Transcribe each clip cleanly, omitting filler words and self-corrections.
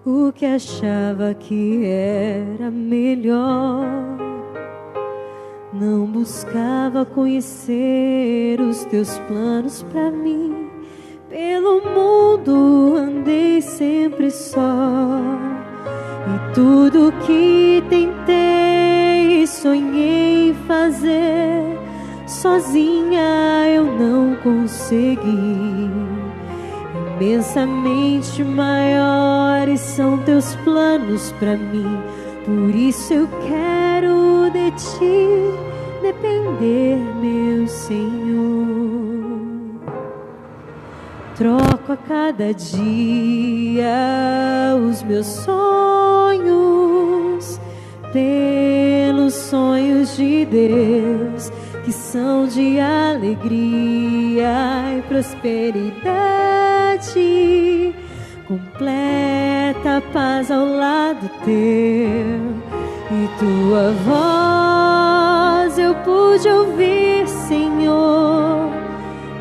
o que achava que era melhor. Não buscava conhecer os teus planos pra mim. Pelo mundo andei sempre só, e tudo que tentei e sonhei fazer sozinha eu não consegui. Imensamente maiores são teus planos pra mim, por isso eu quero de ti depender, meu Senhor. Troco a cada dia os meus sonhos pelos sonhos de Deus, que são de alegria e prosperidade, completa paz ao lado teu, e tua voz eu pude ouvir, Senhor,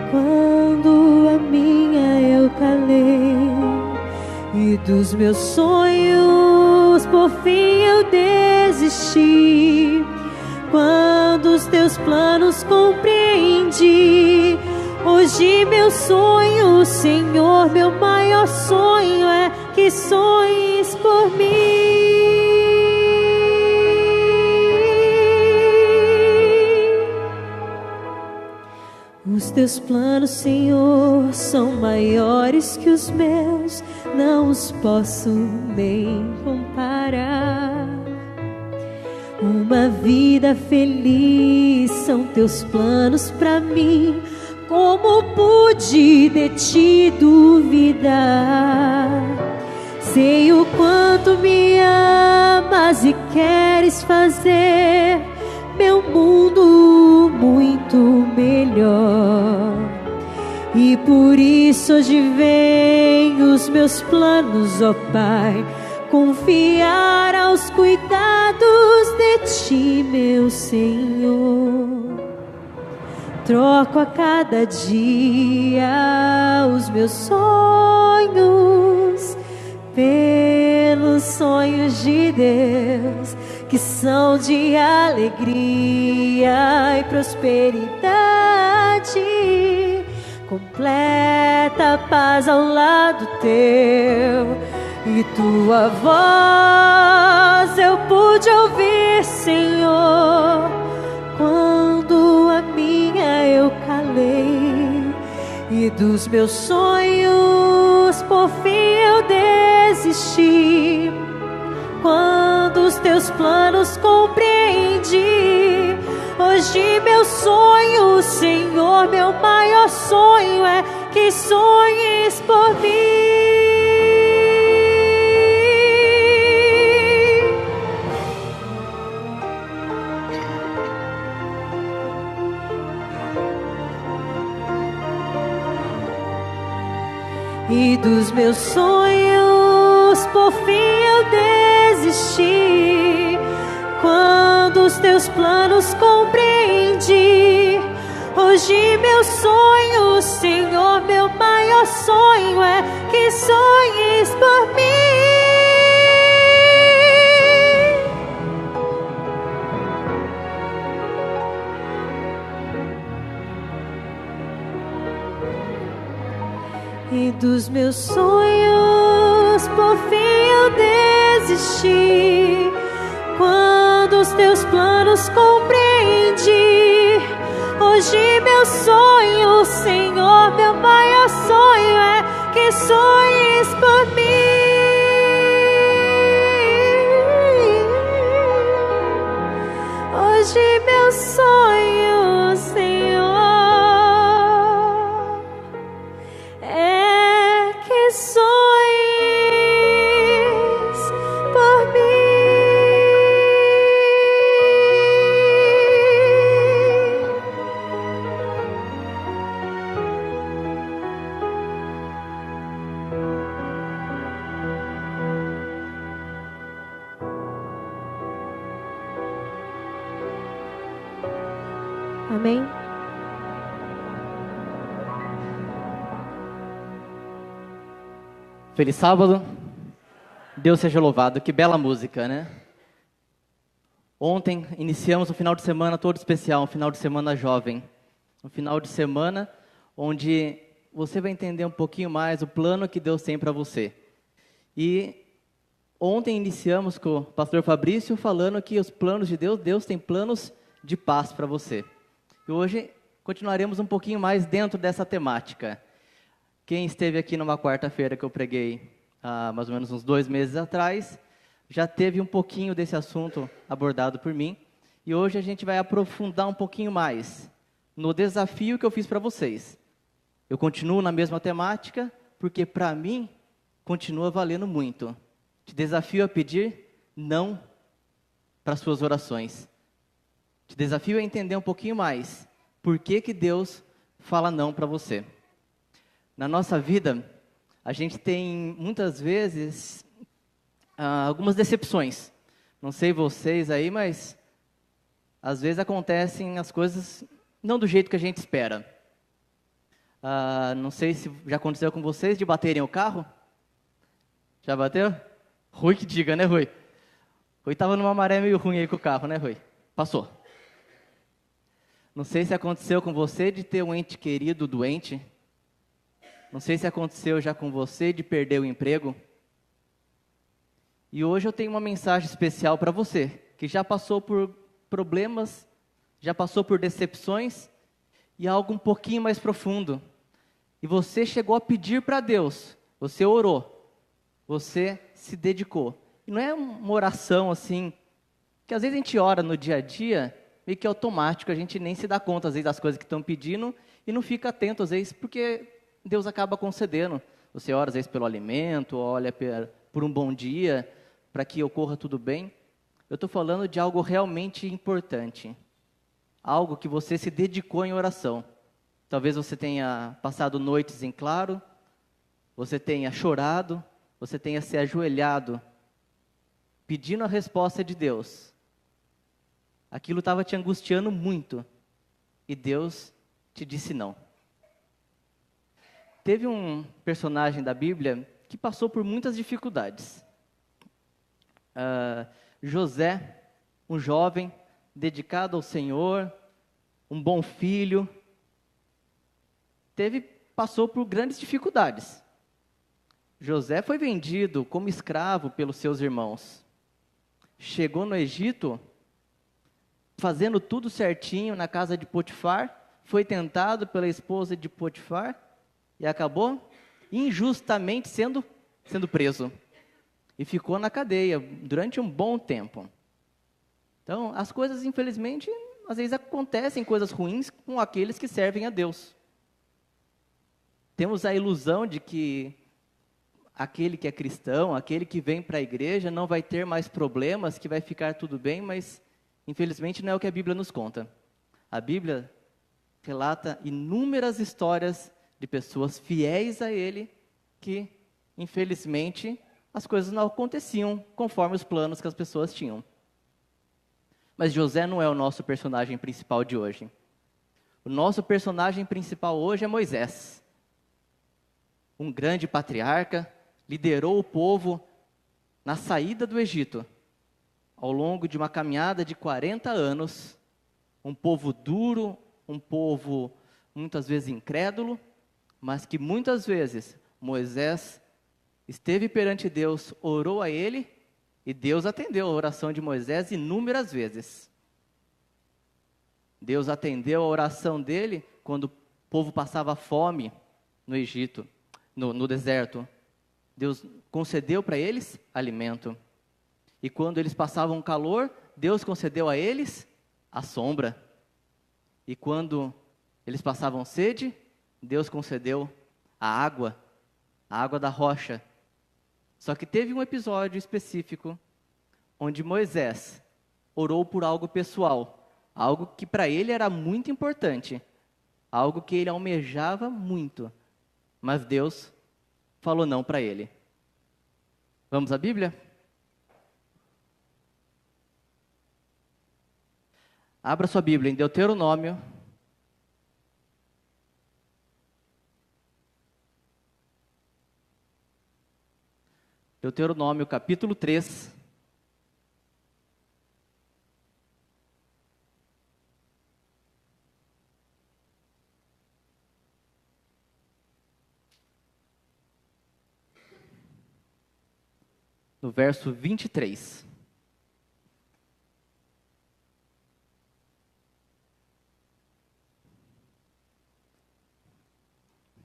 quando a minha eu calei, e dos meus sonhos por fim eu desisti. Quando os teus planos compreendi, hoje meu sonho, Senhor, meu maior sonho é que sonhes por mim. Os teus planos, Senhor, são maiores que os meus, não os posso nem comparar. Uma vida feliz são teus planos pra mim, como pude de ti duvidar? Sei o quanto me amas e queres fazer meu mundo muito melhor, e por isso hoje vem os meus planos, ó Pai, confiar aos cuidados de ti, meu Senhor. Troco a cada dia os meus sonhos pelos sonhos de Deus, que são de alegria e prosperidade, completa paz ao lado teu, e tua voz eu pude ouvir, Senhor, quando a minha eu calei, e dos meus sonhos por fim eu desisti. Quando os teus planos compreendi, hoje meu sonho, Senhor, meu maior sonho é que sonhes por mim. E dos meus sonhos por fim eu desisti. Quando os teus planos compreendi, hoje meu sonho, Senhor, meu maior sonho é que sonhes por mim. E dos meus sonhos por fim eu desisti. Quando os teus planos compreendi, hoje meu sonho, Senhor, meu maior sonho é que sonhes por mim. Hoje meu sonho, Senhor, é que sonhes por mim. Amém? Feliz sábado. Deus seja louvado, que bela música, né? Ontem iniciamos um final de semana todo especial, um final de semana jovem. Um final de semana onde você vai entender um pouquinho mais o plano que Deus tem para você. E ontem iniciamos com o pastor Fabrício falando que os planos de Deus, Deus tem planos de paz para você. E hoje continuaremos um pouquinho mais dentro dessa temática. Quem esteve aqui numa quarta-feira que eu preguei há mais ou menos uns 2 meses atrás, já teve um pouquinho desse assunto abordado por mim. E hoje a gente vai aprofundar um pouquinho mais no desafio que eu fiz para vocês. Eu continuo na mesma temática, porque para mim continua valendo muito. Te desafio a pedir não para suas orações. Te desafio a entender um pouquinho mais por que Deus fala não para você. Na nossa vida, a gente tem muitas vezes algumas decepções. Não sei vocês aí, mas às vezes acontecem as coisas não do jeito que a gente espera. Não sei se já aconteceu com vocês de baterem o carro. Já bateu? Rui que diga, né, Rui? Rui estava numa maré meio ruim aí com o carro, né, Rui? Passou. Não sei se aconteceu com você de ter um ente querido doente. Não sei se aconteceu já com você de perder o emprego. E hoje eu tenho uma mensagem especial para você, que já passou por problemas, já passou por decepções e algo um pouquinho mais profundo. E você chegou a pedir para Deus, você orou, você se dedicou. E não é uma oração assim, que às vezes a gente ora no dia a dia, meio que automático, a gente nem se dá conta às vezes das coisas que estão pedindo e não fica atento às vezes, porque Deus acaba concedendo. Você ora às vezes pelo alimento, olha por um bom dia, para que ocorra tudo bem. Eu estou falando de algo realmente importante. Algo que você se dedicou em oração. Talvez você tenha passado noites em claro, você tenha chorado, você tenha se ajoelhado, pedindo a resposta de Deus. Aquilo estava te angustiando muito, e Deus te disse não. Teve um personagem da Bíblia que passou por muitas dificuldades. José, um jovem dedicado ao Senhor, um bom filho, passou por grandes dificuldades. José foi vendido como escravo pelos seus irmãos. Chegou no Egito, fazendo tudo certinho na casa de Potifar, foi tentado pela esposa de Potifar, e acabou injustamente sendo preso. E ficou na cadeia durante um bom tempo. Então, as coisas, infelizmente, às vezes acontecem coisas ruins com aqueles que servem a Deus. Temos a ilusão de que aquele que é cristão, aquele que vem para a igreja, não vai ter mais problemas, que vai ficar tudo bem, mas, infelizmente, não é o que a Bíblia nos conta. A Bíblia relata inúmeras histórias de pessoas fiéis a Ele, que, infelizmente, as coisas não aconteciam conforme os planos que as pessoas tinham. Mas José não é o nosso personagem principal de hoje. O nosso personagem principal hoje é Moisés. Um grande patriarca, liderou o povo na saída do Egito. Ao longo de uma caminhada de 40 anos, um povo duro, um povo muitas vezes incrédulo, mas que muitas vezes Moisés esteve perante Deus, orou a Ele, e Deus atendeu a oração de Moisés inúmeras vezes. Deus atendeu a oração dele quando o povo passava fome no Egito, no deserto. Deus concedeu para eles alimento. E quando eles passavam calor, Deus concedeu a eles a sombra. E quando eles passavam sede, Deus concedeu a água da rocha. Só que teve um episódio específico onde Moisés orou por algo pessoal, algo que para ele era muito importante, algo que ele almejava muito, mas Deus falou não para ele. Vamos à Bíblia? Abra sua Bíblia em Deuteronômio, Deuteronômio capítulo 3. No verso 23.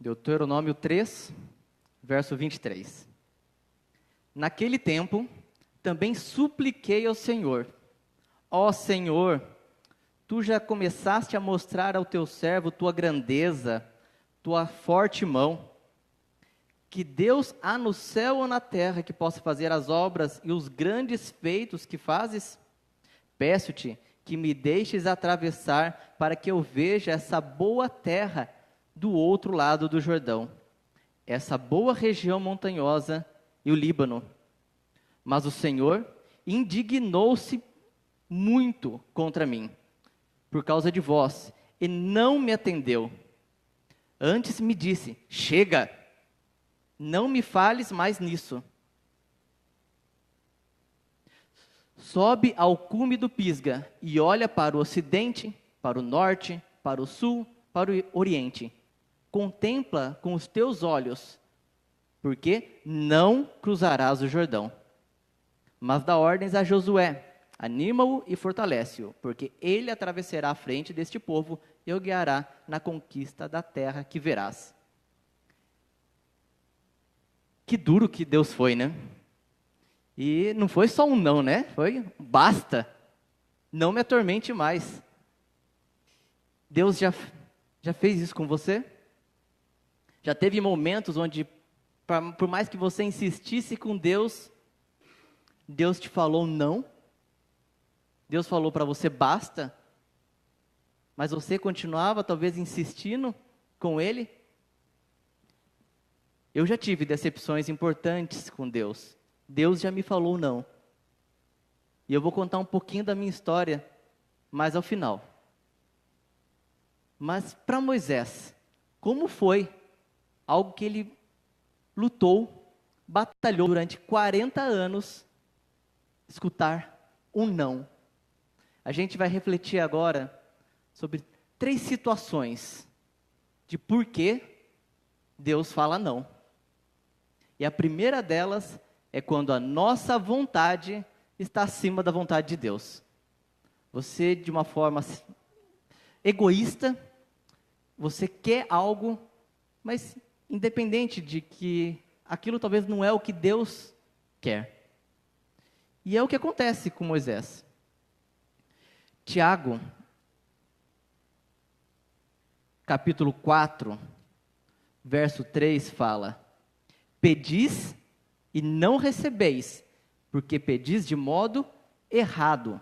Deuteronômio 3, verso 23. Naquele tempo, também supliquei ao Senhor: ó Senhor, tu já começaste a mostrar ao teu servo tua grandeza, tua forte mão. Que Deus há no céu ou na terra que possa fazer as obras e os grandes feitos que fazes? Peço-te que me deixes atravessar para que eu veja essa boa terra do outro lado do Jordão, essa boa região montanhosa e o Líbano. Mas o Senhor indignou-se muito contra mim, por causa de vós, e não me atendeu. Antes me disse: chega, não me fales mais nisso. Sobe ao cume do Pisga e olha para o ocidente, para o norte, para o sul, para o oriente. Contempla com os teus olhos, porque não cruzarás o Jordão. Mas dá ordens a Josué: anima-o e fortalece-o, porque ele atravessará a frente deste povo e o guiará na conquista da terra que verás. Que duro que Deus foi, né? E não foi só um não, né? Foi basta. Não me atormente mais. Deus já fez isso com você? Já teve momentos onde, por mais que você insistisse com Deus, Deus te falou não? Deus falou para você basta? Mas você continuava talvez insistindo com Ele? Eu já tive decepções importantes com Deus. Deus já me falou não. E eu vou contar um pouquinho da minha história mais ao final. Mas para Moisés, como foi algo que ele lutou, batalhou durante 40 anos, escutar um não? A gente vai refletir agora sobre 3 situações de por que Deus fala não. E a primeira delas é quando a nossa vontade está acima da vontade de Deus. Você, de uma forma egoísta, você quer algo, mas independente de que aquilo talvez não é o que Deus quer. E é o que acontece com Moisés. Tiago, capítulo 4, verso 3 fala: pedis e não recebeis, porque pedis de modo errado,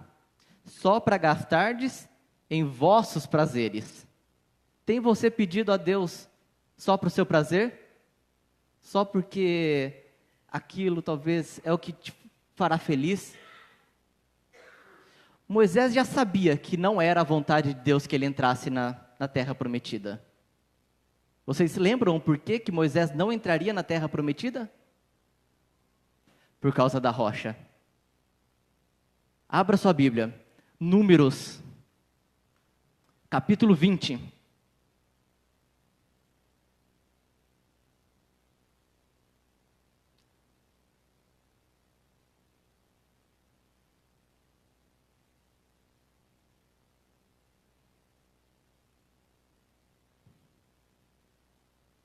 só para gastardes em vossos prazeres. Tem você pedido a Deus só para o seu prazer? Só porque aquilo talvez é o que te fará feliz? Moisés já sabia que não era a vontade de Deus que ele entrasse na terra prometida. Vocês se lembram por que Moisés não entraria na terra prometida? Por causa da rocha. Abra sua Bíblia. Números, capítulo 20.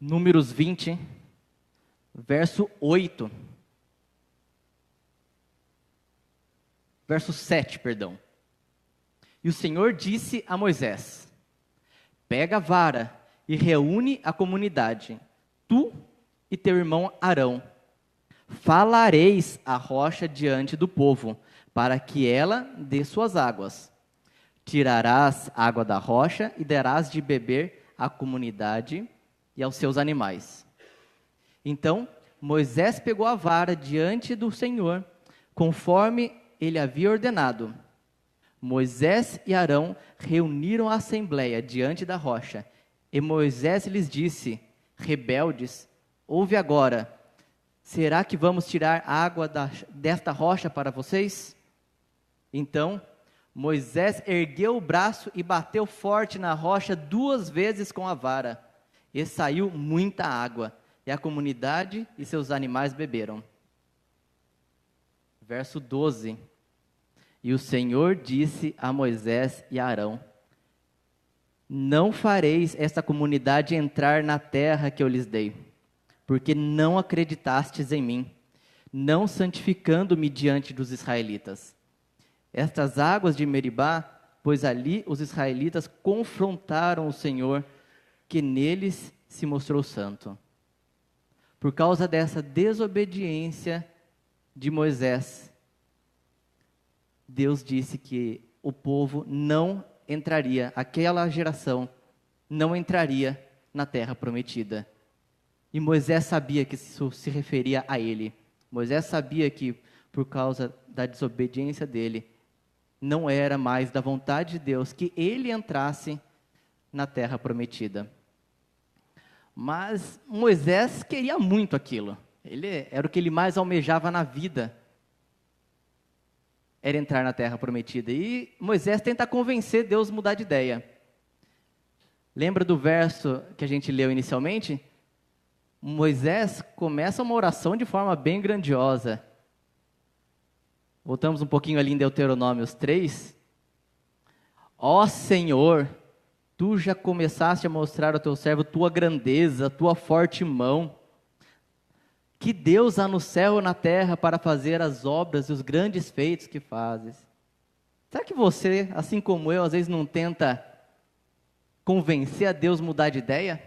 Números 20, verso 8. Verso 7, perdão. E o Senhor disse a Moisés: pega a vara e reúne a comunidade, tu e teu irmão Arão. Falareis a rocha diante do povo, para que ela dê suas águas. Tirarás água da rocha e darás de beber à comunidade e aos seus animais. Então Moisés pegou a vara diante do Senhor, conforme ele havia ordenado. Moisés e Arão reuniram a assembleia diante da rocha, e Moisés lhes disse: rebeldes, ouve agora, será que vamos tirar água desta rocha para vocês? Então Moisés ergueu o braço e bateu forte na rocha 2 vezes com a vara, e saiu muita água, e a comunidade e seus animais beberam. Verso 12. E o Senhor disse a Moisés e a Arão: não fareis esta comunidade entrar na terra que eu lhes dei, porque não acreditastes em mim, não santificando-me diante dos israelitas. Estas águas de Meribá, pois ali os israelitas confrontaram o Senhor, que neles se mostrou santo. Por causa dessa desobediência de Moisés, Deus disse que o povo não entraria, aquela geração não entraria na terra prometida. E Moisés sabia que isso se referia a ele. Moisés sabia que, por causa da desobediência dele, não era mais da vontade de Deus que ele entrasse na terra prometida. Mas Moisés queria muito aquilo. Era o que ele mais almejava na vida, era entrar na terra prometida. E Moisés tenta convencer Deus a mudar de ideia. Lembra do verso que a gente leu inicialmente? Moisés começa uma oração de forma bem grandiosa. Voltamos um pouquinho ali em Deuteronômios 3. Ó Senhor, tu já começaste a mostrar ao teu servo tua grandeza, tua forte mão. Que Deus há no céu e na terra para fazer as obras e os grandes feitos que fazes. Será que você, assim como eu, às vezes não tenta convencer a Deus a mudar de ideia?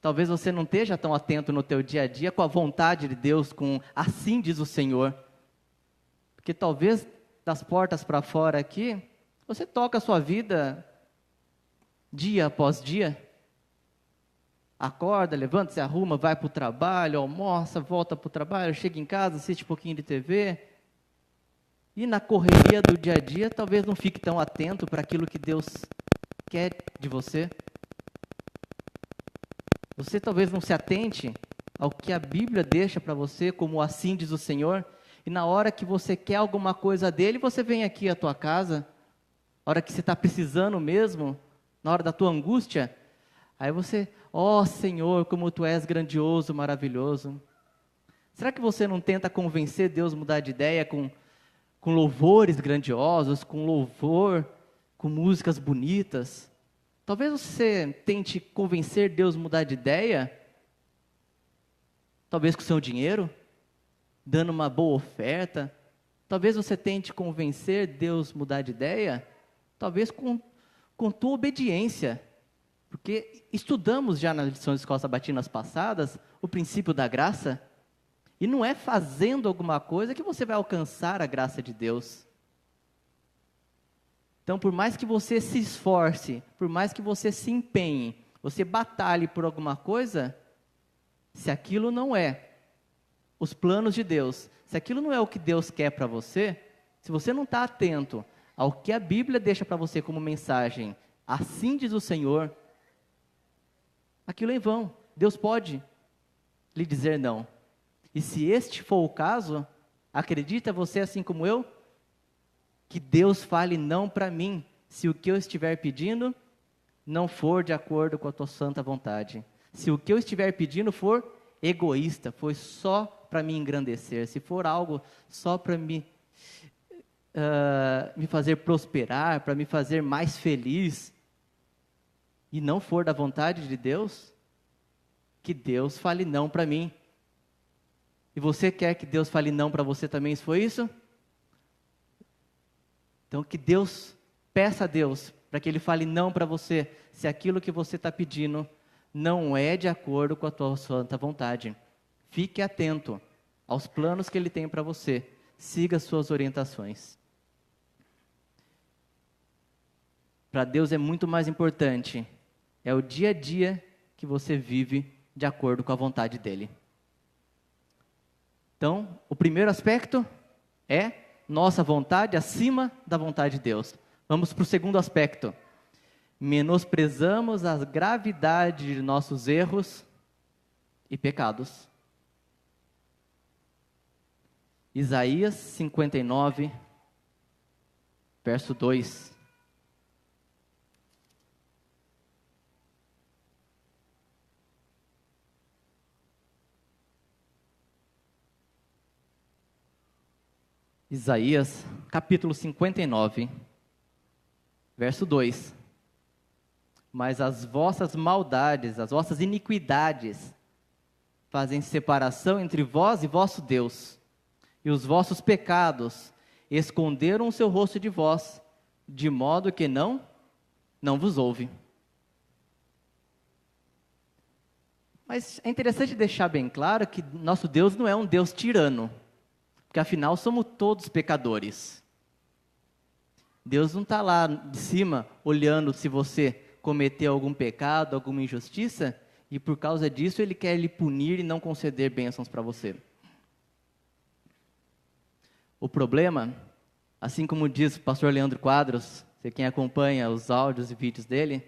Talvez você não esteja tão atento no teu dia a dia com a vontade de Deus, com assim diz o Senhor. Porque talvez das portas para fora aqui, você toca a sua vida dia após dia. Acorda, levanta, se arruma, vai para o trabalho, almoça, volta para o trabalho, chega em casa, assiste um pouquinho de TV. E na correria do dia a dia, talvez não fique tão atento para aquilo que Deus quer de você. Você talvez não se atente ao que a Bíblia deixa para você, como assim diz o Senhor. E na hora que você quer alguma coisa dele, você vem aqui à tua casa. Na hora que você está precisando mesmo, na hora da tua angústia, aí você... ó Senhor, como Tu és grandioso, maravilhoso. Será que você não tenta convencer Deus a mudar de ideia com louvores grandiosos, com louvor, com músicas bonitas? Talvez você tente convencer Deus a mudar de ideia, talvez com o seu dinheiro, dando uma boa oferta. Talvez você tente convencer Deus a mudar de ideia, talvez com tua obediência. Porque estudamos já nas lições de escola sabatinas passadas o princípio da graça, e não é fazendo alguma coisa que você vai alcançar a graça de Deus. Então, por mais que você se esforce, por mais que você se empenhe, você batalhe por alguma coisa, se aquilo não é os planos de Deus, se aquilo não é o que Deus quer para você, se você não está atento ao que a Bíblia deixa para você como mensagem, assim diz o Senhor, aquilo é em vão. Deus pode lhe dizer não. E se este for o caso, acredita você, assim como eu, que Deus fale não para mim, se o que eu estiver pedindo não for de acordo com a tua santa vontade. Se o que eu estiver pedindo for egoísta, for só para me engrandecer, se for algo só para me fazer prosperar, para me fazer mais feliz, e não for da vontade de Deus, que Deus fale não para mim. E você quer que Deus fale não para você também, se for isso? Então que Deus, peça a Deus, para que Ele fale não para você, se aquilo que você está pedindo não é de acordo com a tua santa vontade. Fique atento aos planos que Ele tem para você, siga as suas orientações. Para Deus é muito mais importante, é o dia a dia que você vive de acordo com a vontade dEle. Então, o primeiro aspecto é nossa vontade acima da vontade de Deus. Vamos para o segundo aspecto. Menosprezamos a gravidade de nossos erros e pecados. Isaías 59, verso 2. Isaías, capítulo 59, verso 2. Mas as vossas maldades, as vossas iniquidades, fazem separação entre vós e vosso Deus, e os vossos pecados esconderam o seu rosto de vós, de modo que não vos ouve. Mas é interessante deixar bem claro que nosso Deus não é um Deus tirano, porque afinal somos todos pecadores. Deus não está lá de cima olhando se você cometeu algum pecado, alguma injustiça, e por causa disso Ele quer lhe punir e não conceder bênçãos para você. O problema, assim como diz o pastor Leandro Quadros, quem acompanha os áudios e vídeos dele,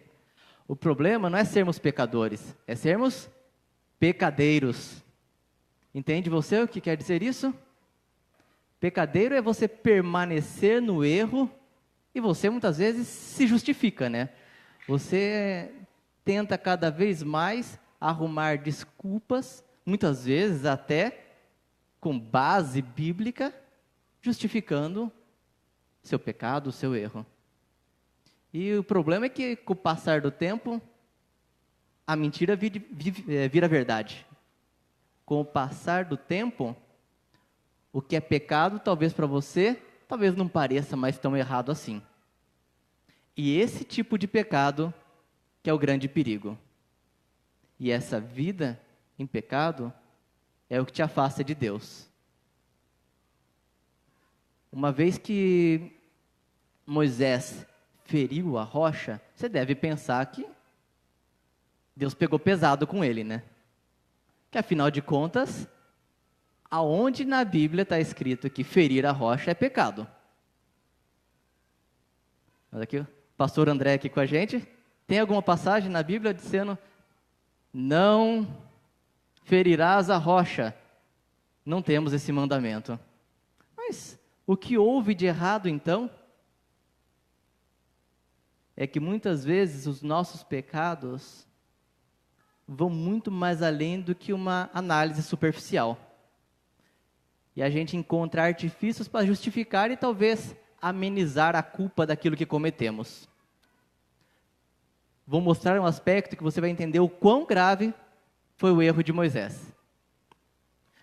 o problema não é sermos pecadores, é sermos pecadeiros. Entende você o que quer dizer isso? Pecadeiro é você permanecer no erro e você muitas vezes se justifica, né? Você tenta cada vez mais arrumar desculpas, muitas vezes até com base bíblica, justificando seu pecado, seu erro. E o problema é que com o passar do tempo, a mentira vira verdade. Com o passar do tempo, o que é pecado, talvez para você, talvez não pareça mais tão errado assim. E esse tipo de pecado que é o grande perigo. E essa vida em pecado é o que te afasta de Deus. Uma vez que Moisés feriu a rocha, você deve pensar que Deus pegou pesado com ele, né? Que afinal de contas, aonde na Bíblia está escrito que ferir a rocha é pecado? Olha aqui, o pastor André aqui com a gente. Tem alguma passagem na Bíblia dizendo: não ferirás a rocha? Não temos esse mandamento. Mas o que houve de errado então? É que muitas vezes os nossos pecados vão muito mais além do que uma análise superficial. E a gente encontra artifícios para justificar e talvez amenizar a culpa daquilo que cometemos. Vou mostrar um aspecto que você vai entender o quão grave foi o erro de Moisés.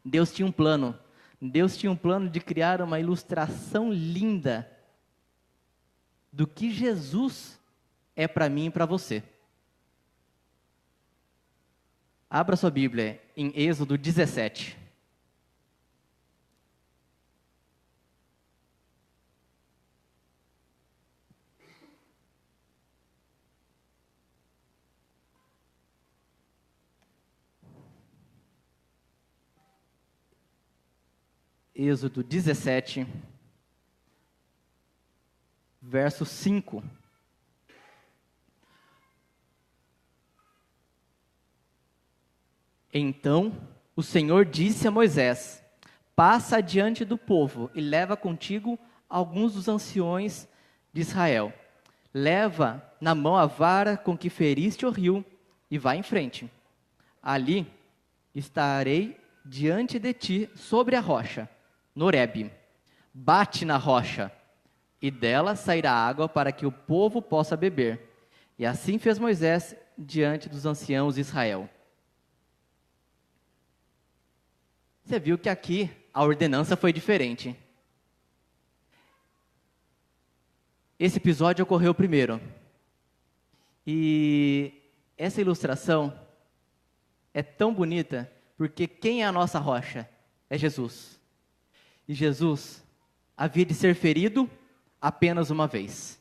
Deus tinha um plano. Deus tinha um plano de criar uma ilustração linda do que Jesus é para mim e para você. Abra sua Bíblia em Êxodo 17. Êxodo 17, verso 5. Então o Senhor disse a Moisés: passa adiante do povo e leva contigo alguns dos anciões de Israel. Leva na mão a vara com que feriste o rio e vai em frente. Ali estarei diante de ti sobre a rocha, no Horebe. Bate na rocha, e dela sairá água para que o povo possa beber. E assim fez Moisés diante dos anciãos de Israel. Você viu que aqui a ordenança foi diferente. Esse episódio ocorreu primeiro. E essa ilustração é tão bonita, porque quem é a nossa rocha? É Jesus. E Jesus havia de ser ferido apenas uma vez.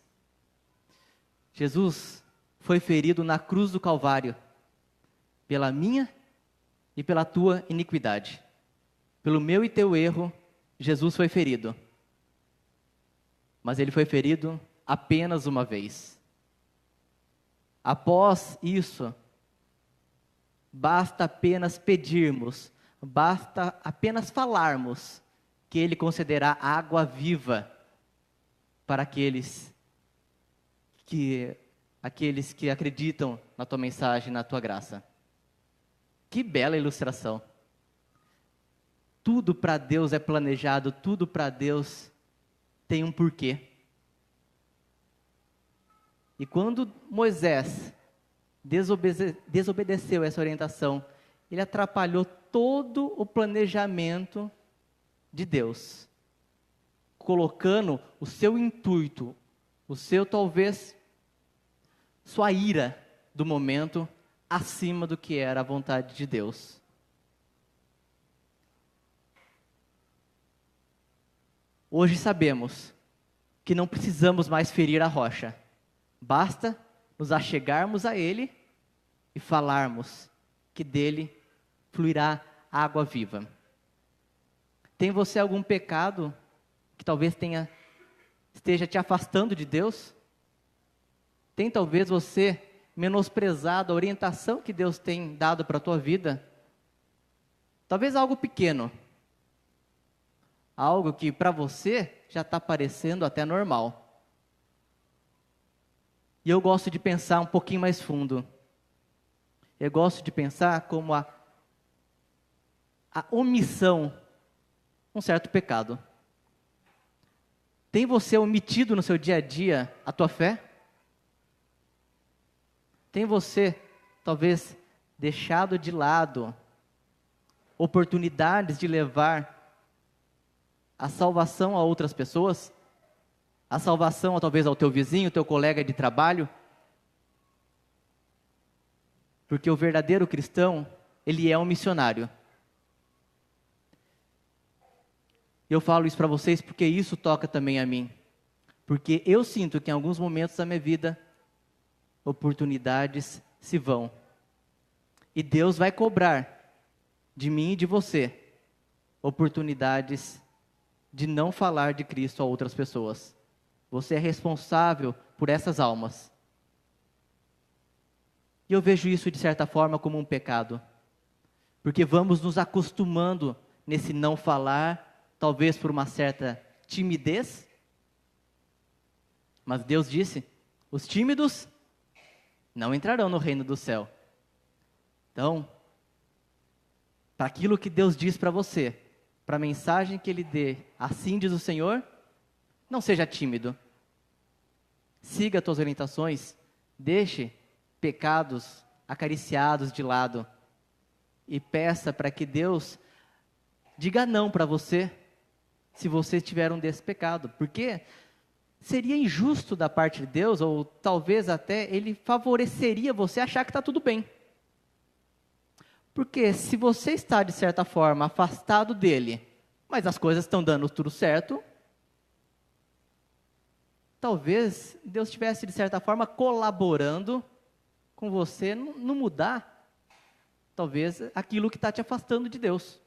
Jesus foi ferido na cruz do Calvário, pela minha e pela tua iniquidade. Pelo meu e teu erro, Jesus foi ferido. Mas ele foi ferido apenas uma vez. Após isso, basta apenas pedirmos, basta apenas falarmos, que Ele concederá água viva para aqueles que acreditam na tua mensagem, na tua graça. Que bela ilustração. Tudo para Deus é planejado, tudo para Deus tem um porquê. E quando Moisés desobedeceu essa orientação, ele atrapalhou todo o planejamento de Deus, colocando o seu intuito, talvez, sua ira do momento acima do que era a vontade de Deus. Hoje sabemos que não precisamos mais ferir a rocha. Basta nos achegarmos a Ele e falarmos que dele fluirá água viva. Tem você algum pecado que talvez esteja te afastando de Deus? Tem talvez você menosprezado a orientação que Deus tem dado para a tua vida? Talvez algo pequeno. Algo que para você já está parecendo até normal. E eu gosto de pensar um pouquinho mais fundo. Eu gosto de pensar como a omissão, um certo pecado. Tem você omitido no seu dia a dia a tua fé? Tem você, talvez, deixado de lado oportunidades de levar a salvação a outras pessoas? A salvação, talvez, ao teu vizinho, teu colega de trabalho? Porque o verdadeiro cristão, ele é um missionário. Eu falo isso para vocês porque isso toca também a mim. Porque eu sinto que em alguns momentos da minha vida, oportunidades se vão. E Deus vai cobrar de mim e de você oportunidades de não falar de Cristo a outras pessoas. Você é responsável por essas almas. E eu vejo isso de certa forma como um pecado. Porque vamos nos acostumando nesse não falar, talvez por uma certa timidez. Mas Deus disse, os tímidos não entrarão no reino do céu. Então, para aquilo que Deus diz para você, para a mensagem que Ele dê, assim diz o Senhor, não seja tímido. Siga as tuas orientações, deixe pecados acariciados de lado e peça para que Deus diga não para você, se você tiver um desse pecado, porque seria injusto da parte de Deus, ou talvez até Ele favoreceria você achar que está tudo bem. Porque se você está, de certa forma, afastado dEle, mas as coisas estão dando tudo certo, talvez Deus estivesse, de certa forma, colaborando com você não mudar, talvez, aquilo que está te afastando de Deus.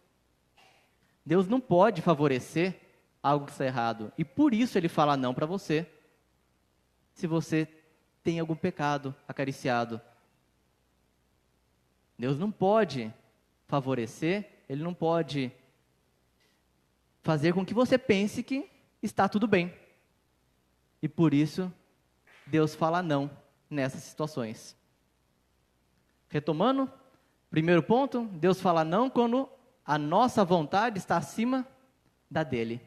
Deus não pode favorecer algo que está errado. E por isso Ele fala não para você, se você tem algum pecado acariciado. Deus não pode favorecer, Ele não pode fazer com que você pense que está tudo bem. E por isso, Deus fala não nessas situações. Retomando, primeiro ponto, Deus fala não quando a nossa vontade está acima da dele.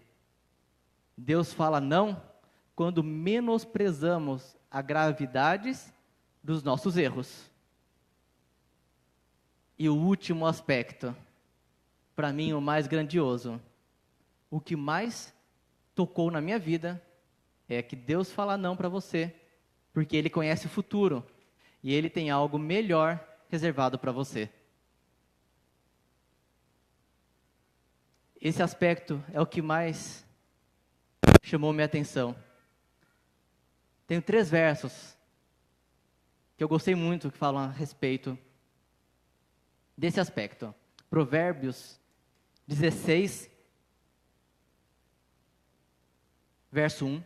Deus fala não quando menosprezamos a gravidade dos nossos erros. E o último aspecto, para mim o mais grandioso, o que mais tocou na minha vida, é que Deus fala não para você, porque Ele conhece o futuro, e Ele tem algo melhor reservado para você. Esse aspecto é o que mais chamou minha atenção. Tenho 3 versos que eu gostei muito que falam a respeito desse aspecto. Provérbios 16, verso 1.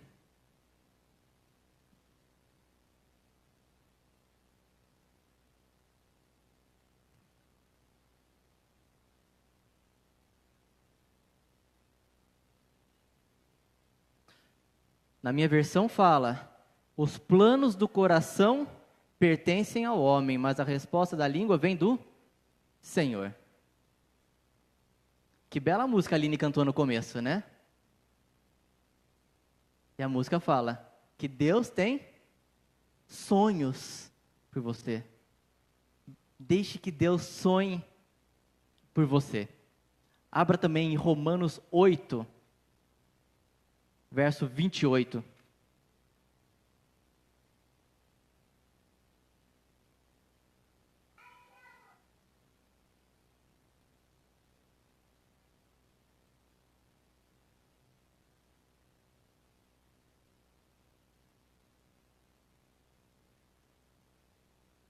Na minha versão fala: os planos do coração pertencem ao homem, mas a resposta da língua vem do Senhor. Que bela música a Aline cantou no começo, né? E a música fala que Deus tem sonhos por você. Deixe que Deus sonhe por você. Abra também em Romanos 8, verso 28.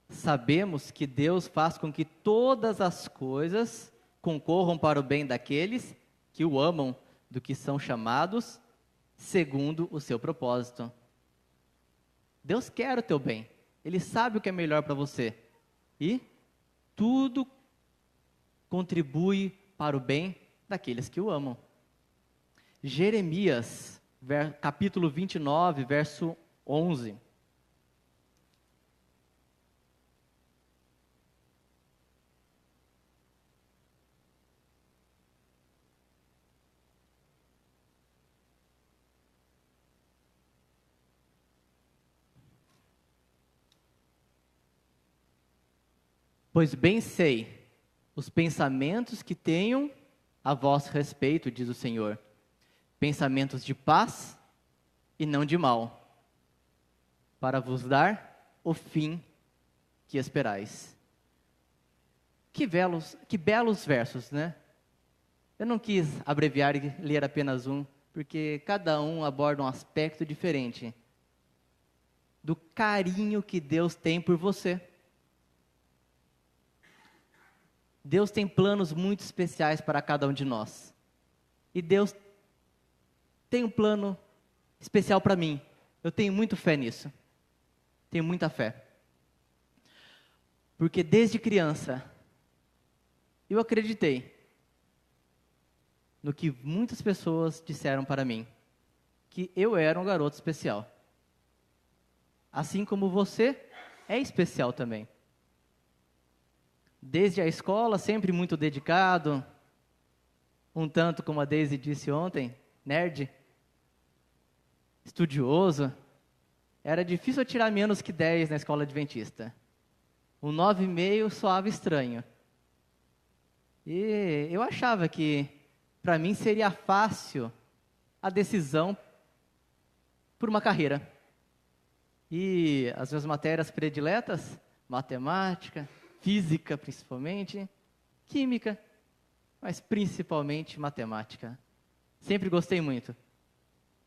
Sabemos que Deus faz com que todas as coisas concorram para o bem daqueles que o amam, do que são chamados segundo o seu propósito. Deus quer o teu bem. Ele sabe o que é melhor para você. E tudo contribui para o bem daqueles que o amam. Jeremias, capítulo 29, verso 11. Pois bem sei os pensamentos que tenho a vosso respeito, diz o Senhor, pensamentos de paz e não de mal, para vos dar o fim que esperais. Que belos versos, né? Eu não quis abreviar e ler apenas um, porque cada um aborda um aspecto diferente do carinho que Deus tem por você. Deus tem planos muito especiais para cada um de nós. E Deus tem um plano especial para mim. Eu tenho muita fé nisso. Tenho muita fé. Porque desde criança, eu acreditei no que muitas pessoas disseram para mim, que eu era um garoto especial. Assim como você é especial também. Desde a escola, sempre muito dedicado, um tanto, como a Daisy disse ontem, nerd, estudioso. Era difícil eu tirar menos que 10 na escola adventista. Um 9,5 soava estranho. E eu achava que, para mim, seria fácil a decisão por uma carreira. E as minhas matérias prediletas, matemática, física principalmente, química, mas principalmente matemática. Sempre gostei muito.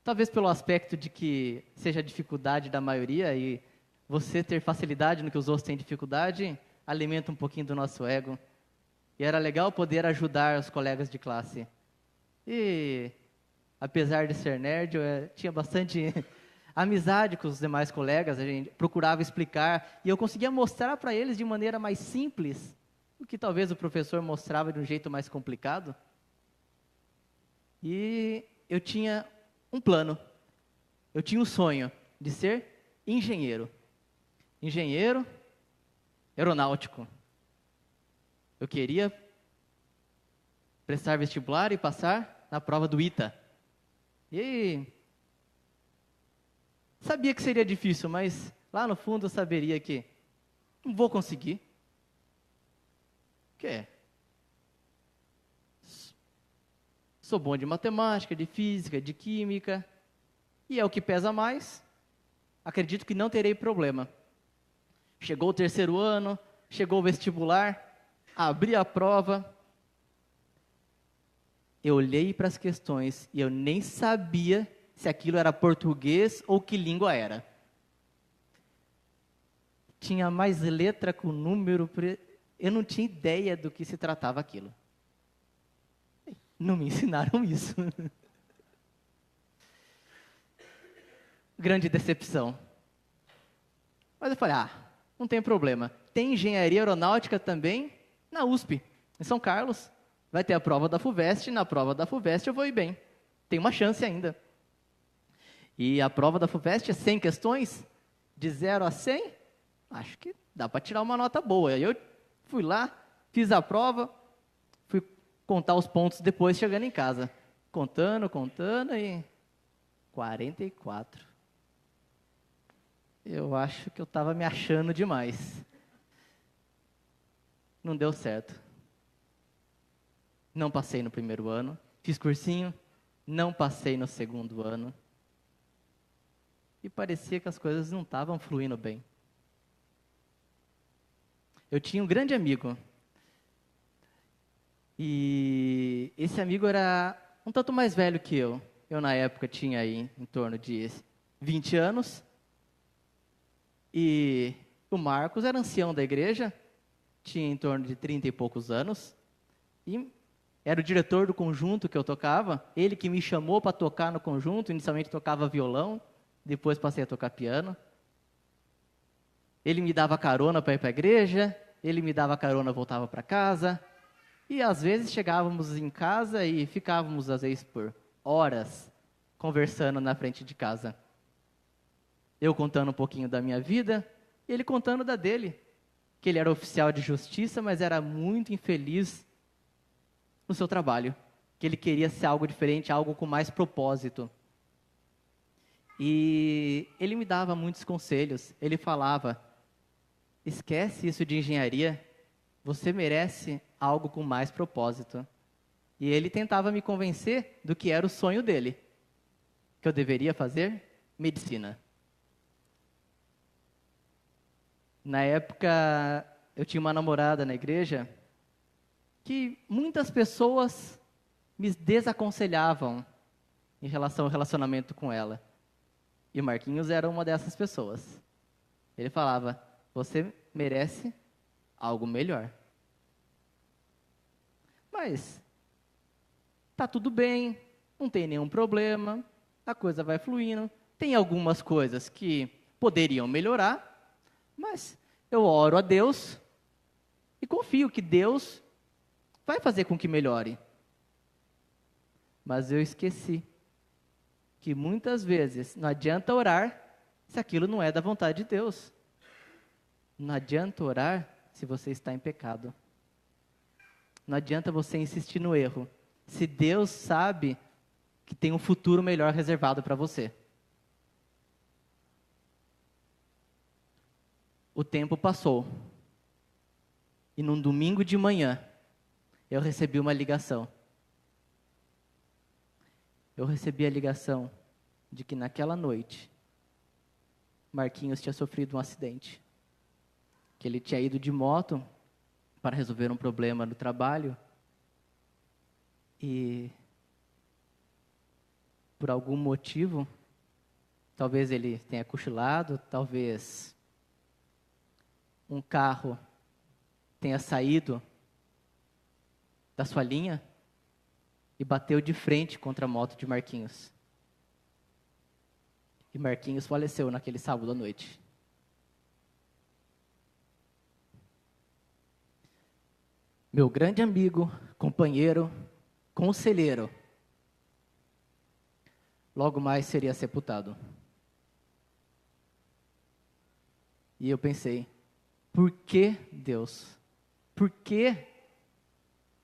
Talvez pelo aspecto de que seja a dificuldade da maioria e você ter facilidade no que os outros têm dificuldade, alimenta um pouquinho do nosso ego. E era legal poder ajudar os colegas de classe. E, apesar de ser nerd, eu tinha bastante amizade com os demais colegas, a gente procurava explicar, e eu conseguia mostrar para eles de maneira mais simples, o que talvez o professor mostrava de um jeito mais complicado. E eu tinha um plano, eu tinha um sonho de ser engenheiro aeronáutico. Eu queria prestar vestibular e passar na prova do ITA. E sabia que seria difícil, mas lá no fundo eu saberia que não vou conseguir. Sou bom de matemática, de física, de química, e é o que pesa mais. Acredito que não terei problema. Chegou o terceiro ano, chegou o vestibular, abri a prova. Eu olhei para as questões e eu nem sabia se aquilo era português ou que língua era. Tinha mais letra com número, eu não tinha ideia do que se tratava aquilo. Não me ensinaram isso. Grande decepção. Mas eu falei, não tem problema. Tem engenharia aeronáutica também na USP, em São Carlos. Vai ter a prova da FUVEST, na prova da FUVEST eu vou ir bem. Tem uma chance ainda. E a prova da FUVEST é 100 questões, de 0 a 100, acho que dá para tirar uma nota boa. Aí eu fui lá, fiz a prova, fui contar os pontos depois, chegando em casa. Contando, e 44. Eu acho que eu estava me achando demais. Não deu certo. Não passei no primeiro ano. Fiz cursinho, não passei no segundo ano. E parecia que as coisas não estavam fluindo bem. Eu tinha um grande amigo. E esse amigo era um tanto mais velho que eu. Eu, na época, tinha aí em torno de 20 anos. E o Marcos era ancião da igreja, tinha em torno de 30 e poucos anos. E era o diretor do conjunto que eu tocava. Ele que me chamou para tocar no conjunto. Inicialmente tocava violão, depois passei a tocar piano. Ele me dava carona para ir para a igreja, ele me dava carona, voltava para casa. E às vezes chegávamos em casa e ficávamos, às vezes, por horas conversando na frente de casa. Eu contando um pouquinho da minha vida, e ele contando da dele. Que ele era oficial de justiça, mas era muito infeliz no seu trabalho. Que ele queria ser algo diferente, algo com mais propósito. E ele me dava muitos conselhos. Ele falava, esquece isso de engenharia, você merece algo com mais propósito. E ele tentava me convencer do que era o sonho dele. Que eu deveria fazer medicina. Na época, eu tinha uma namorada na igreja que muitas pessoas me desaconselhavam em relação ao relacionamento com ela. E o Marquinhos era uma dessas pessoas. Ele falava, você merece algo melhor. Mas tá tudo bem, não tem nenhum problema, a coisa vai fluindo. Tem algumas coisas que poderiam melhorar, mas eu oro a Deus e confio que Deus vai fazer com que melhore. Mas eu esqueci que muitas vezes não adianta orar se aquilo não é da vontade de Deus. Não adianta orar se você está em pecado. Não adianta você insistir no erro, se Deus sabe que tem um futuro melhor reservado para você. O tempo passou. E num domingo de manhã, eu recebi uma ligação. Eu recebi a ligação de que naquela noite, Marquinhos tinha sofrido um acidente. Que ele tinha ido de moto para resolver um problema no trabalho. E, por algum motivo, talvez ele tenha cochilado, talvez um carro tenha saído da sua linha e bateu de frente contra a moto de Marquinhos. E Marquinhos faleceu naquele sábado à noite. Meu grande amigo, companheiro, conselheiro, logo mais seria sepultado. E eu pensei, por que Deus? Por que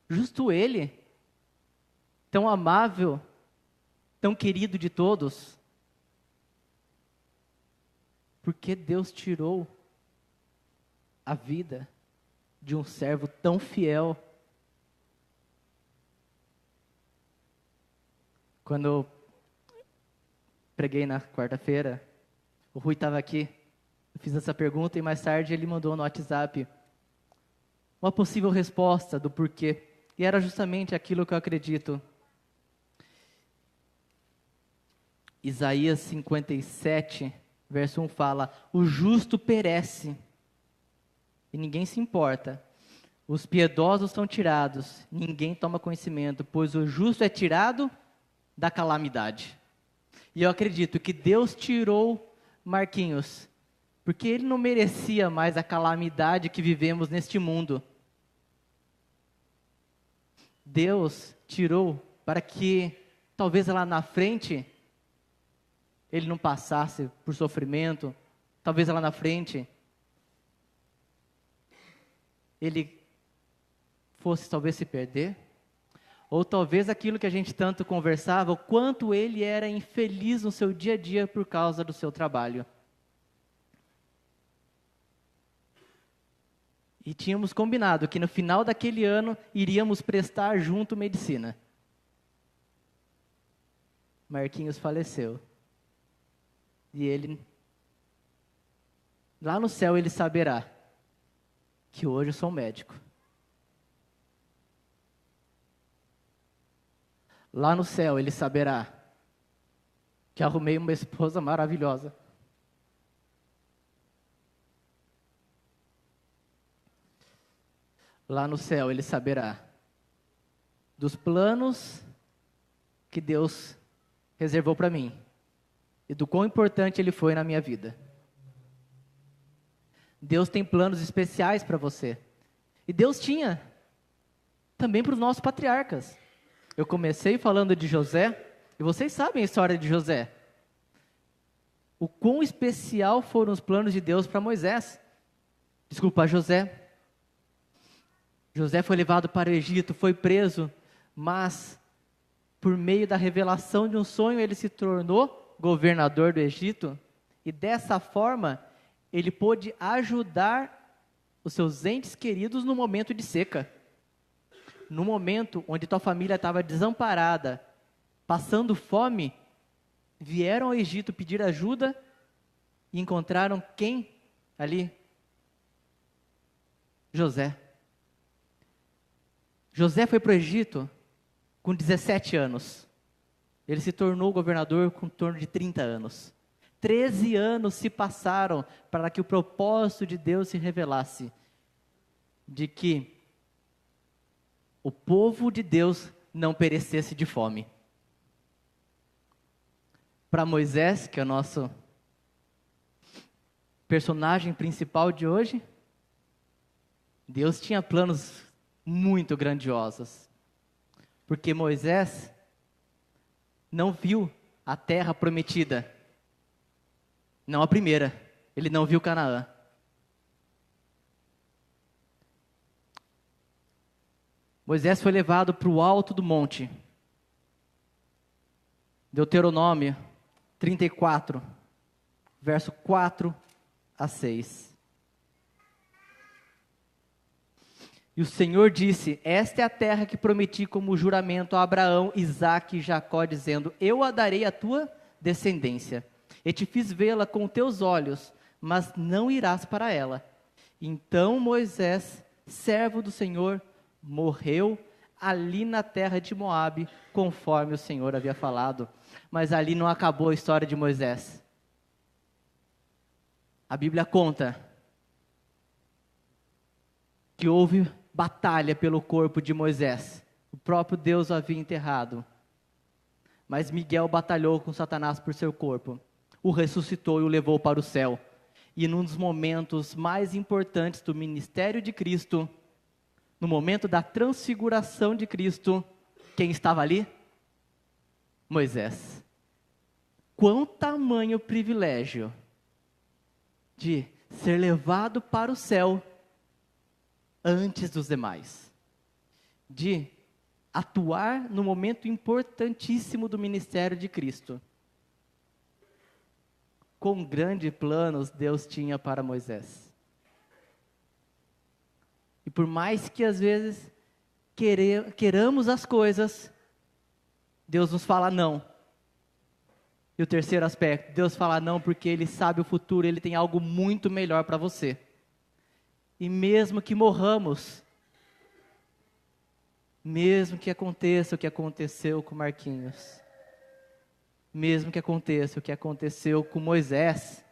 justo Ele, tão amável, tão querido de todos, por que Deus tirou a vida de um servo tão fiel? Quando eu preguei na quarta-feira, o Rui estava aqui, eu fiz essa pergunta e mais tarde ele mandou no WhatsApp uma possível resposta do porquê. E era justamente aquilo que eu acredito. Isaías 57, verso 1 fala, o justo perece e ninguém se importa. Os piedosos são tirados, ninguém toma conhecimento, pois o justo é tirado da calamidade. E eu acredito que Deus tirou Marquinhos, porque ele não merecia mais a calamidade que vivemos neste mundo. Deus tirou para que, talvez lá na frente, ele não passasse por sofrimento, talvez lá na frente ele fosse talvez se perder, ou talvez aquilo que a gente tanto conversava, o quanto ele era infeliz no seu dia a dia por causa do seu trabalho. E tínhamos combinado que no final daquele ano iríamos prestar junto medicina. Marquinhos faleceu. E ele, lá no céu, ele saberá que hoje eu sou médico. Lá no céu, ele saberá que arrumei uma esposa maravilhosa. Lá no céu, ele saberá dos planos que Deus reservou para mim e do quão importante ele foi na minha vida. Deus tem planos especiais para você. E Deus tinha também para os nossos patriarcas. Eu comecei falando de José, e vocês sabem a história de José. O quão especial foram os planos de Deus para Moisés. Desculpa, José. José foi levado para o Egito, foi preso, mas por meio da revelação de um sonho, ele se tornou governador do Egito, e dessa forma, ele pôde ajudar os seus entes queridos no momento de seca. No momento onde tua família estava desamparada, passando fome, vieram ao Egito pedir ajuda e encontraram quem ali? José. José foi para o Egito com 17 anos. Ele se tornou governador com em torno de 30 anos. 13 anos se passaram para que o propósito de Deus se revelasse, de que o povo de Deus não perecesse de fome. Para Moisés, que é o nosso personagem principal de hoje, Deus tinha planos muito grandiosos. Porque Moisés não viu a terra prometida. Não a primeira. Ele não viu Canaã. Moisés foi levado para o alto do monte. Deuteronômio 34, verso 4 a 6. E o Senhor disse: esta é a terra que prometi como juramento a Abraão, Isaque e Jacó, dizendo: eu a darei à tua descendência. E te fiz vê-la com teus olhos, mas não irás para ela. Então Moisés, servo do Senhor, morreu ali na terra de Moabe, conforme o Senhor havia falado. Mas ali não acabou a história de Moisés. A Bíblia conta que houve batalha pelo corpo de Moisés. O próprio Deus o havia enterrado. Mas Miguel batalhou com Satanás por seu corpo. O ressuscitou e o levou para o céu. E num dos momentos mais importantes do ministério de Cristo, no momento da transfiguração de Cristo, quem estava ali? Moisés. Quão tamanho privilégio de ser levado para o céu antes dos demais. De atuar no momento importantíssimo do ministério de Cristo. Quão grandes planos Deus tinha para Moisés. E por mais que às vezes queramos as coisas, Deus nos fala não. E o terceiro aspecto, Deus fala não porque Ele sabe o futuro, Ele tem algo muito melhor para você. E mesmo que morramos, mesmo que aconteça o que aconteceu com Marquinhos, mesmo que aconteça o que aconteceu com Moisés,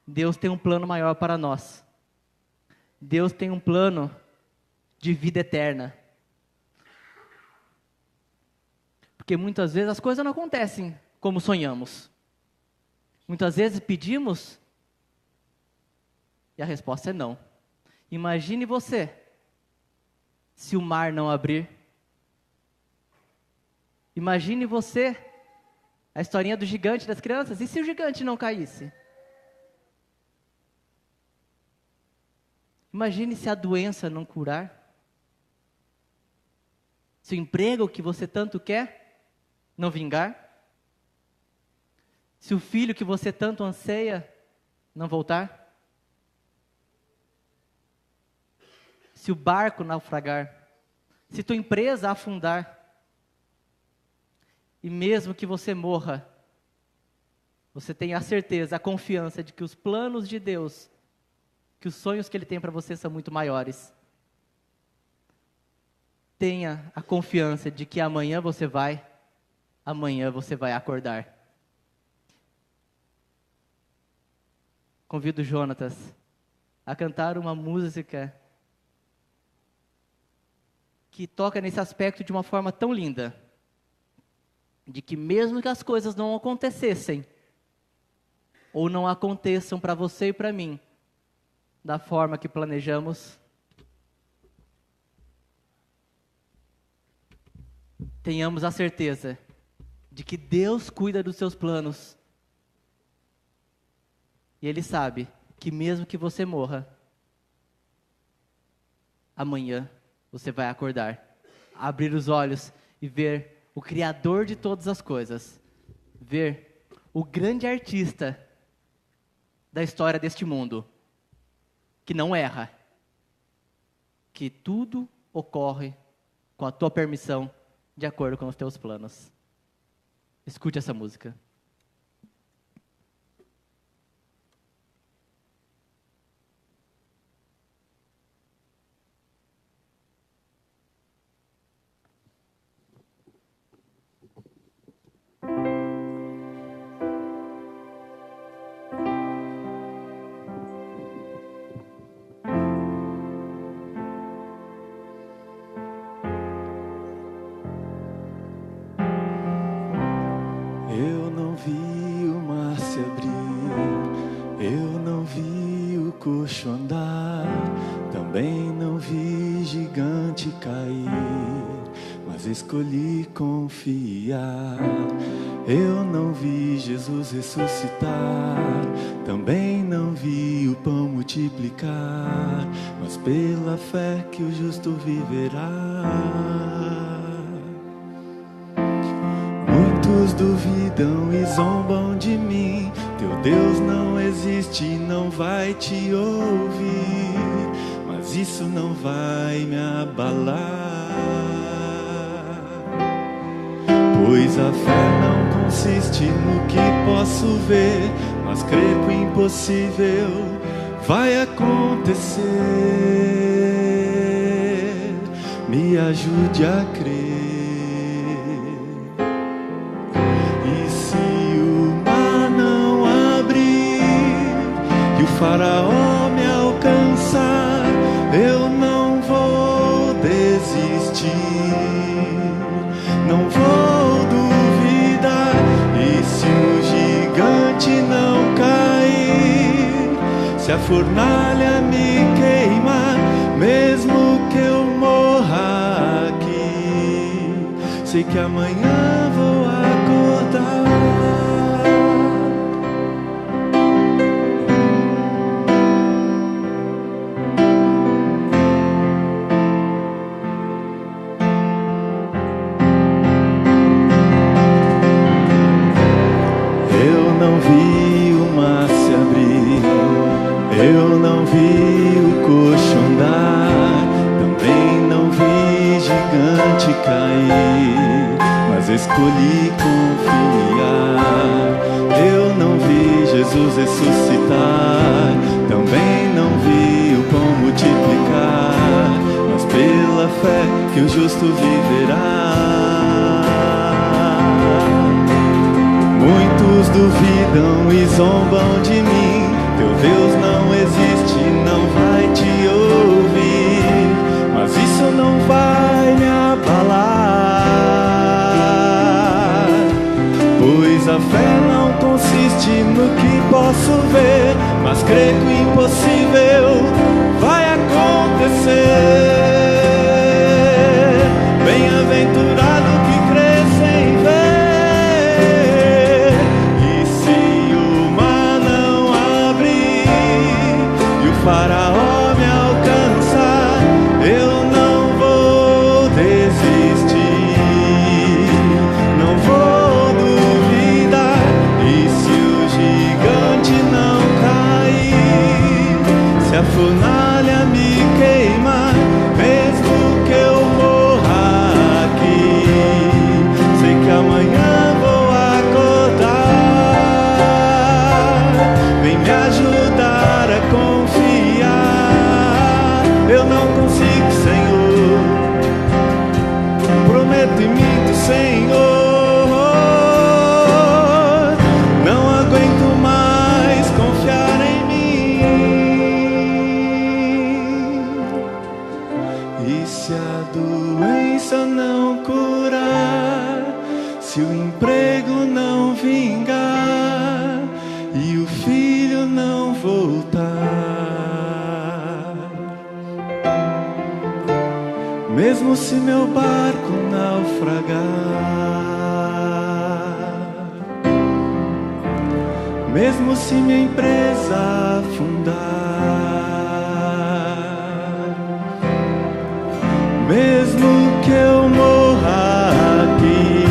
Deus tem um plano maior para nós. Deus tem um plano de vida eterna. Porque muitas vezes as coisas não acontecem como sonhamos. Muitas vezes pedimos e a resposta é não. Imagine você, se o mar não abrir. Imagine você, a historinha do gigante das crianças, e se o gigante não caísse? Imagine se a doença não curar. Se o emprego que você tanto quer não vingar. Se o filho que você tanto anseia não voltar. Se o barco naufragar. Se tua empresa afundar. E mesmo que você morra, você tenha a certeza, a confiança de que os planos de Deus, que os sonhos que Ele tem para você são muito maiores. Tenha a confiança de que amanhã você vai acordar. Convido o Jonatas a cantar uma música que toca nesse aspecto de uma forma tão linda, de que mesmo que as coisas não acontecessem, ou não aconteçam para você e para mim, da forma que planejamos, tenhamos a certeza de que Deus cuida dos seus planos. E Ele sabe que mesmo que você morra, amanhã você vai acordar, abrir os olhos e ver o Criador de todas as coisas, ver o grande artista da história deste mundo, que não erra, que tudo ocorre com a tua permissão, de acordo com os teus planos. Escute essa música. Eu não vi o mar se abrir, eu não vi o coxo andar, também não vi gigante cair, mas escolhi confiar. Eu não vi Jesus ressuscitar, também não vi o pão multiplicar, mas pela fé que o justo viverá. Muitos duvidam e zombam de mim, teu Deus não existe, não vai te ouvir, mas isso não vai me abalar, pois a fé não consiste no que posso ver, mas crer que o impossível vai acontecer. Me ajude a crer. Faraó me alcançar, eu não vou desistir, não vou duvidar. E se o gigante não cair, se a fornalha me queimar, mesmo que eu morra aqui, sei que amanhã vou acordar. Eu não vi o coxo andar, também não vi gigante cair, mas escolhi confiar. Eu não vi Jesus ressuscitar, também não vi o pão multiplicar, mas pela fé que o justo viverá. Muitos duvidam e zombam de mim, teu Deus não existe, não vai te ouvir, mas isso não vai me abalar, pois a fé não consiste no que posso ver, mas crer que o impossível vai acontecer. Bem-aventurado que crê sem prometo e minto, Senhor. Não aguento mais confiar em mim. E se a doença não curar, se o emprego não vingar e o filho não voltar, mesmo se meu barco naufragar, mesmo se minha empresa afundar, mesmo que eu morra aqui,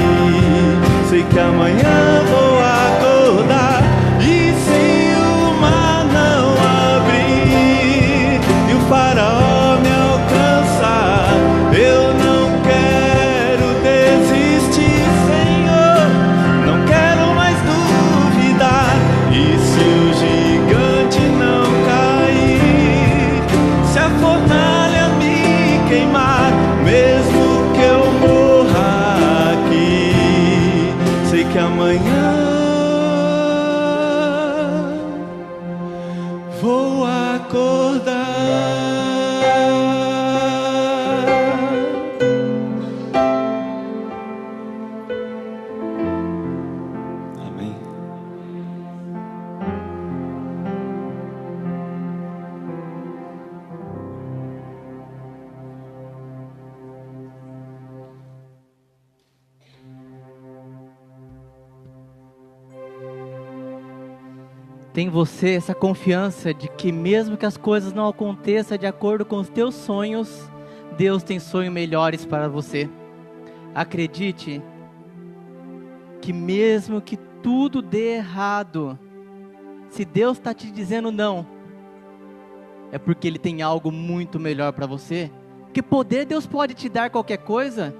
sei que amanhã vou acordar. E se o mar não abrir e o faraó me alcançar, eu não quero desistir, Senhor, não quero mais duvidar. E se o gigante não cair, se a fornalha me queimar, mesmo que eu morra aqui, sei que amanhã vou acordar. Amém. Tem você essa confiança de que mesmo que as coisas não aconteçam de acordo com os teus sonhos, Deus tem sonhos melhores para você. Acredite que mesmo que tudo dê errado, se Deus está te dizendo não, é porque Ele tem algo muito melhor para você. Que poder Deus pode te dar qualquer coisa?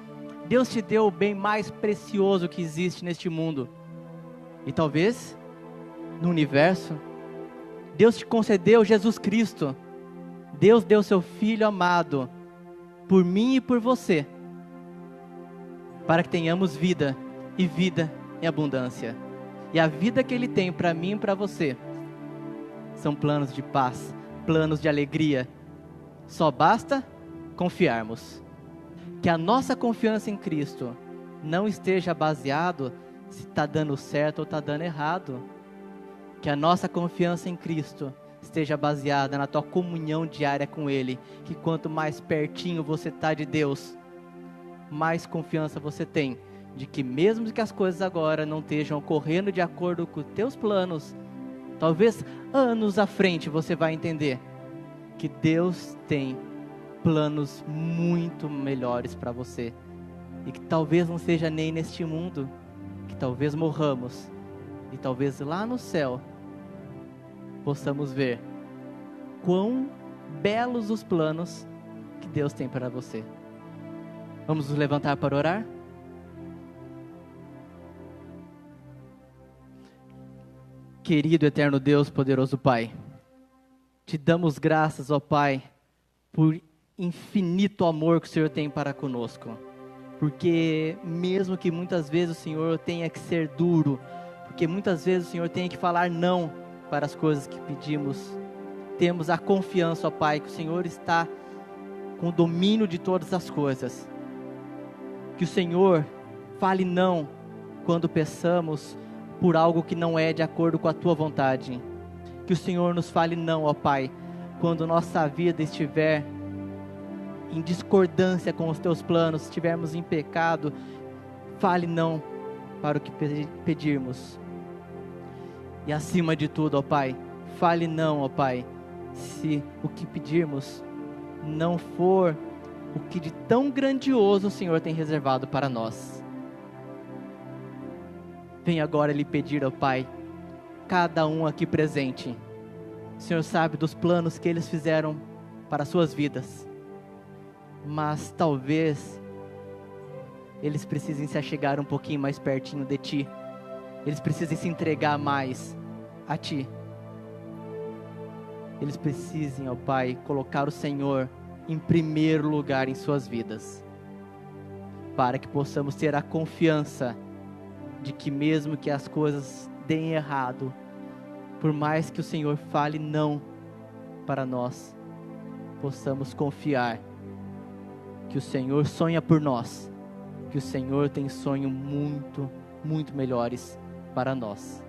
Deus te deu o bem mais precioso que existe neste mundo. E talvez no universo, Deus te concedeu Jesus Cristo. Deus deu seu Filho amado por mim e por você, para que tenhamos vida e vida em abundância. E a vida que Ele tem para mim e para você são planos de paz, planos de alegria. Só basta confiarmos. Que a nossa confiança em Cristo não esteja baseado se está dando certo ou está dando errado. Que a nossa confiança em Cristo esteja baseada na tua comunhão diária com Ele. Que quanto mais pertinho você está de Deus, mais confiança você tem de que mesmo que as coisas agora não estejam ocorrendo de acordo com os teus planos, talvez anos à frente você vai entender que Deus tem planos muito melhores para você. E que talvez não seja nem neste mundo, que talvez morramos, e talvez lá no céu possamos ver quão belos os planos que Deus tem para você. Vamos nos levantar para orar? Querido eterno Deus, poderoso Pai, te damos graças, ó Pai, por infinito amor que o Senhor tem para conosco. Porque mesmo que muitas vezes o Senhor tenha que ser duro, porque muitas vezes o Senhor tenha que falar não para as coisas que pedimos, temos a confiança, ó Pai, que o Senhor está com o domínio de todas as coisas. Que o Senhor fale não quando peçamos por algo que não é de acordo com a Tua vontade. Que o Senhor nos fale não, ó Pai, quando nossa vida estiver em discordância com os Teus planos, estivermos em pecado, fale não para o que pedirmos. E acima de tudo, ó Pai, fale não, ó Pai, se o que pedirmos não for o que de tão grandioso o Senhor tem reservado para nós. Venho agora lhe pedir, ó Pai, cada um aqui presente, o Senhor sabe dos planos que eles fizeram para as suas vidas, mas talvez eles precisem se achegar um pouquinho mais pertinho de Ti, eles precisem se entregar mais a Ti, eles precisem, ó Pai, colocar o Senhor em primeiro lugar em suas vidas. para que possamos ter a confiança de que mesmo que as coisas deem errado, por mais que o Senhor fale não para nós, possamos confiar que o Senhor sonha por nós, que o Senhor tem sonhos muito, muito melhores para nós.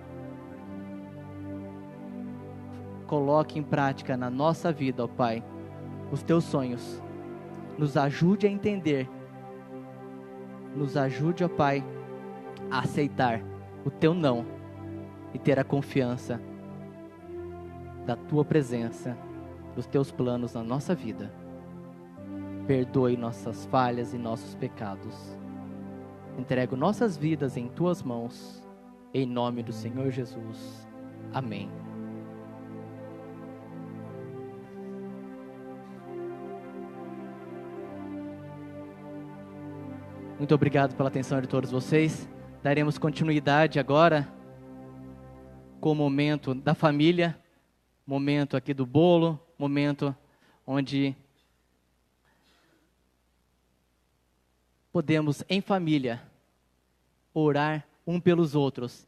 Coloque em prática na nossa vida, ó Pai, os teus sonhos. Nos ajude a entender. Nos ajude, ó Pai, a aceitar o teu não e ter a confiança da tua presença, dos teus planos na nossa vida. Perdoe nossas falhas e nossos pecados. Entrego nossas vidas em tuas mãos, em nome do Senhor Jesus. Amém. Muito obrigado pela atenção de todos vocês. Daremos continuidade agora com o momento da família, momento aqui do bolo, momento onde podemos em família orar um pelos outros